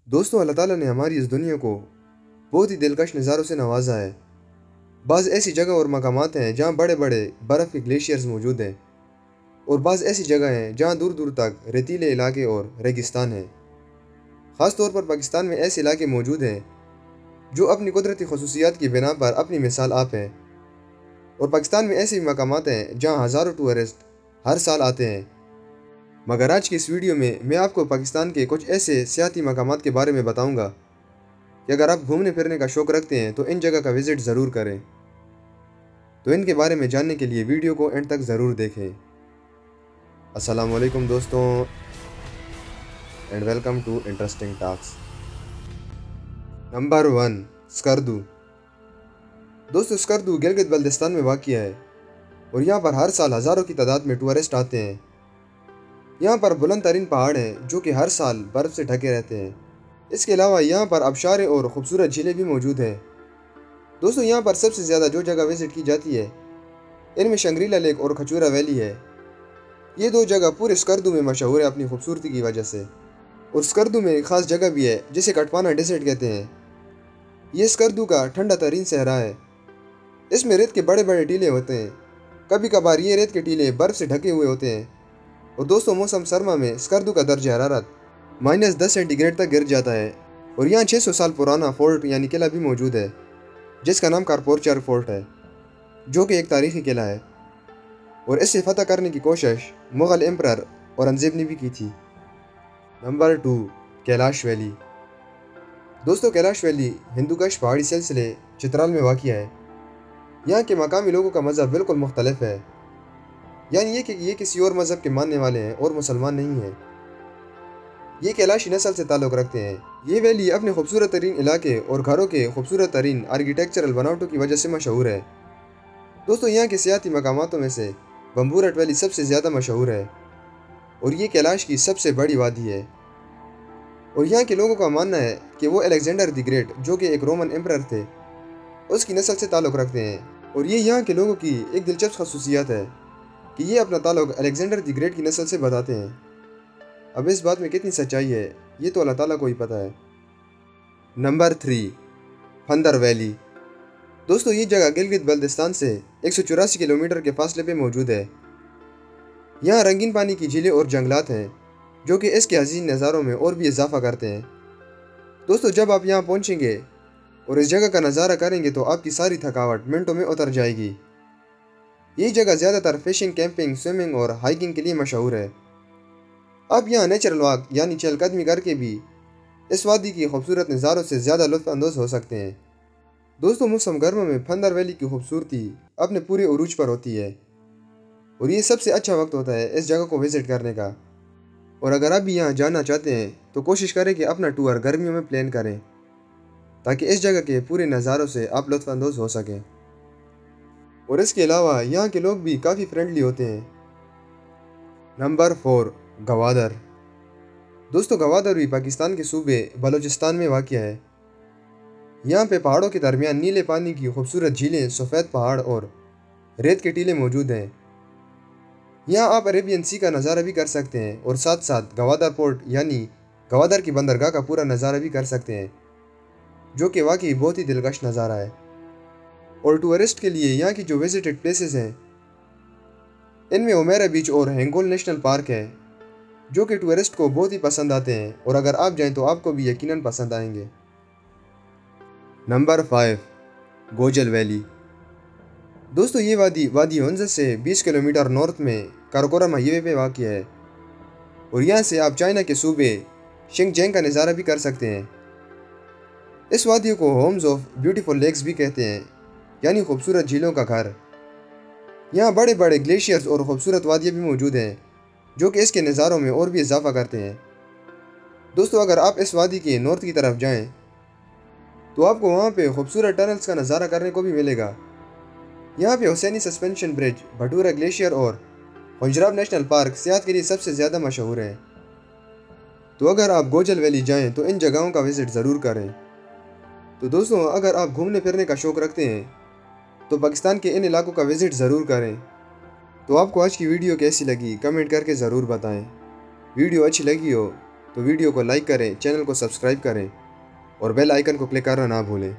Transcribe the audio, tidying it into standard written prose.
दोस्तों, अल्लाह ताला ने हमारी इस दुनिया को बहुत ही दिलकश नज़ारों से नवाजा है। बाज़ ऐसी जगह और मकामात हैं जहाँ बड़े बड़े बर्फ़ के ग्लेशियर्स मौजूद हैं, और बाज़ ऐसी जगह हैं जहाँ दूर दूर तक रेतीले इलाके और रेगिस्तान हैं। ख़ास तौर पर पाकिस्तान में ऐसे इलाके मौजूद हैं जो अपनी कुदरती खसूसियात की बिना पर अपनी मिसाल आप हैं, और पाकिस्तान में ऐसे भी मकामात हैं जहाँ हज़ारों टूरिस्ट हर साल आते हैं। मगर आज की इस वीडियो में मैं आपको पाकिस्तान के कुछ ऐसे सियाती मकामात के बारे में बताऊंगा कि अगर आप घूमने फिरने का शौक़ रखते हैं तो इन जगह का विज़िट ज़रूर करें। तो इनके बारे में जानने के लिए वीडियो को एंड तक ज़रूर देखें। अस्सलाम वालेकुम दोस्तों, and welcome to interesting talks. Number 1, Skardu. दोस्तों, स्कर्दू गिलगित बल्तिस्तान में वाक़िया है, और यहाँ पर हर साल हज़ारों की तादाद में टूरिस्ट आते हैं। यहाँ पर बुलंद तरीन पहाड़ हैं जो कि हर साल बर्फ़ से ढके रहते हैं। इसके अलावा यहाँ पर आबशारें और ख़ूबसूरत झीलें भी मौजूद हैं। दोस्तों, यहाँ पर सबसे ज़्यादा जो जगह विज़िट की जाती है इनमें शंग्रीला लेक और खचूरा वैली है। ये दो जगह पूरे स्कर्दू में मशहूर है अपनी खूबसूरती की वजह से। और स्कर्दू में एक ख़ास जगह भी है जिसे कटवाना डेजर्ट कहते हैं। ये स्कर्दू का ठंडा तरीन सहरा है। इसमें रेत के बड़े बड़े टीले होते हैं। कभी कभार ये रेत के टीले बर्फ़ से ढके हुए होते हैं। और दोस्तों, मौसम सरमा में स्कर्दू का दर्जा हरारत -10 सेंटीग्रेड तक गिर जाता है। और यहाँ 600 साल पुराना फोर्ट यानी किला भी मौजूद है जिसका नाम कारपोरचर फोर्ट है, जो कि एक तारीखी किला है, और इसे फतह करने की कोशिश मुग़ल एम्परर औरंगज़ेब ने भी की थी। Number 2, Kailash valley. दोस्तों, कैलाश वैली हिंदुकश पहाड़ी सिलसिले चित्राल में वाक़िया है। यहाँ के मकामी लोगों का मज़हब बिल्कुल मुख्तलिफ है, यानी कि ये किसी और मज़हब के मानने वाले हैं और मुसलमान नहीं हैं। ये कैलाशी नस्ल से ताल्लुक़ रखते हैं। ये वैली अपने खूबसूरत तरीन इलाके और घरों के खूबसूरत तरीन आर्किटेक्चरल बनावटों की वजह से मशहूर है। दोस्तों, यहाँ के सियाती मकामातों में से बम्बूरट वैली सबसे ज़्यादा मशहूर है, और ये कैलाश की सबसे बड़ी वादी है। और यहाँ के लोगों का मानना है कि वो अलेक्जेंडर द ग्रेट, जो कि एक रोमन एम्परर थे, उसकी नस्ल से ताल्लुक़ रखते हैं। और ये यहाँ के लोगों की एक दिलचस्प खसूसियत है कि ये अपना ताल्लुक़ अलेक्जेंडर द ग्रेट की नस्ल से बताते हैं। अब इस बात में कितनी सच्चाई है ये तो अल्लाह ताला को ही पता है। Number 3, Phander valley. दोस्तों, ये जगह गिलगित बल्तिस्तान से 184 किलोमीटर के फासले पे मौजूद है। यहाँ रंगीन पानी की झीलें और जंगलात हैं जो कि इसके हसीन नज़ारों में और भी इजाफा करते हैं। दोस्तों, जब आप यहाँ पहुँचेंगे और इस जगह का नज़ारा करेंगे तो आपकी सारी थकावट मिनटों में उतर जाएगी। ये जगह ज़्यादातर फिशिंग, कैंपिंग, स्विमिंग और हाइकिंग के लिए मशहूर है। आप यहाँ नेचुरल वॉक यानी चहलकदमी करके भी इस वादी की खूबसूरत नज़ारों से ज़्यादा लुत्फ़ अंदोज़ हो सकते हैं। दोस्तों, मौसम गर्मा में फंदर वैली की खूबसूरती अपने पूरे उरूज पर होती है, और ये सबसे अच्छा वक्त होता है इस जगह को विज़िट करने का। और अगर आप भी यहाँ जाना चाहते हैं तो कोशिश करें कि अपना टूर गर्मियों में प्लान करें ताकि इस जगह के पूरे नज़ारों से आप लुत्फ़ अंदोज़ हो सकें। और इसके अलावा यहाँ के लोग भी काफ़ी फ्रेंडली होते हैं। नंबर 4, गवादर। दोस्तों, गवादर भी पाकिस्तान के सूबे बलूचिस्तान में वाक़िया है। यहाँ पे पहाड़ों के दरमियान नीले पानी की खूबसूरत झीलें, सफ़ेद पहाड़ और रेत के टीले मौजूद हैं। यहाँ आप अरेबियन सी का नज़ारा भी कर सकते हैं, और साथ साथ गवादर पोर्ट यानी गवादर की बंदरगाह का पूरा नज़ारा भी कर सकते हैं, जो कि वाकई बहुत ही दिलकश नज़ारा है। और टूरिस्ट के लिए यहाँ की जो विजिटेड प्लेसेस हैं इनमें उमेरा बीच और हेंगोल नेशनल पार्क है, जो कि टूरिस्ट को बहुत ही पसंद आते हैं, और अगर आप जाएं तो आपको भी यकीनन पसंद आएंगे। Number 5, Gojal valley. दोस्तों, ये वादी हंज़ से 20 किलोमीटर नॉर्थ में काराकोरम हाईवे पे वाक़िया है, और यहाँ से आप चाइना के सूबे शिनजियांग का नज़ारा भी कर सकते हैं। इस वादी को होम्स ऑफ ब्यूटीफुल लेक्स भी कहते हैं, यानी खूबसूरत झीलों का घर। यहाँ बड़े बड़े ग्लेशियर्स और ख़ूबसूरत वादियाँ भी मौजूद हैं जो कि इसके नज़ारों में और भी इजाफा करते हैं। दोस्तों, अगर आप इस वादी के नॉर्थ की तरफ जाएं तो आपको वहाँ पे खूबसूरत टनल्स का नज़ारा करने को भी मिलेगा। यहाँ पे Hussaini suspension bridge, Batura glacier और खुंजराब नेशनल पार्क सियाहत के लिए सबसे ज़्यादा मशहूर हैं। तो अगर आप गोजल वैली जाएं तो इन जगहों का विज़िट ज़रूर करें। तो दोस्तों, अगर आप घूमने फिरने का शौक़ रखते हैं तो पाकिस्तान के इन इलाकों का विज़िट ज़रूर करें। तो आपको आज की वीडियो कैसी लगी कमेंट करके ज़रूर बताएं। वीडियो अच्छी लगी हो تو ویڈیو کو لائک کریں، چینل کو سبسکرائب کریں اور بیل آئیکن کو کلک کرنا نہ بھولیں۔